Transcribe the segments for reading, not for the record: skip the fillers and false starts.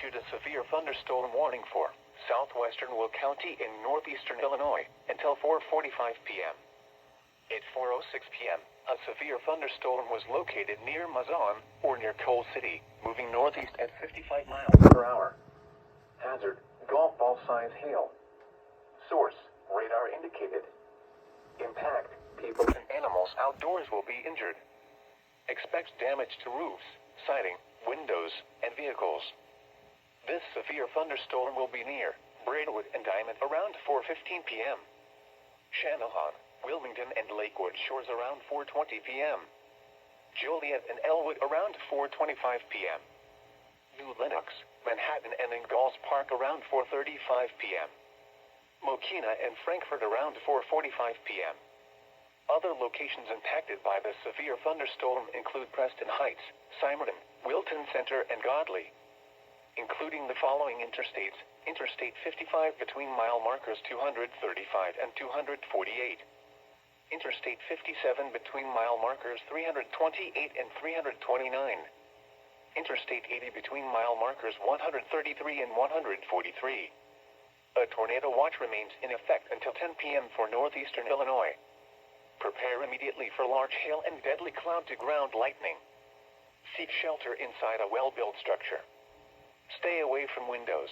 issued a severe thunderstorm warning for southwestern Will County in northeastern Illinois until 4:45 p.m. At 4:06 p.m., a severe thunderstorm was located near Mazon, or near Coal City, moving northeast at 55 miles per hour. Hazard, golf ball size hail. Source, radar indicated. Impact, people and animals outdoors will be injured. Expect damage to roofs, siding, windows, and vehicles. This severe thunderstorm will be near Braidwood and Diamond around 4:15 p.m. Channahon, Wilmington and Lakewood Shores around 4:20 p.m. Joliet and Elwood around 4:25 p.m. New Lenox, Manhattan and Ingalls Park around 4:35 p.m. Mokina and Frankfort around 4:45 p.m. Other locations impacted by the severe thunderstorm include Preston Heights, Cimarron, Wilton Center, and Godley. Including the following interstates: Interstate 55 between mile markers 235 and 248. Interstate 57 between mile markers 328 and 329. Interstate 80 between mile markers 133 and 143. A tornado watch remains in effect until 10 p.m. for northeastern Illinois. Prepare immediately for large hail and deadly cloud-to-ground lightning. Seek shelter inside a well-built structure. Stay away from windows.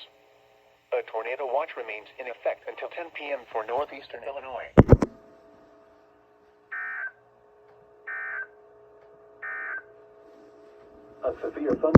A tornado watch remains in effect until 10 p.m. for northeastern Illinois. A severe thunderstorm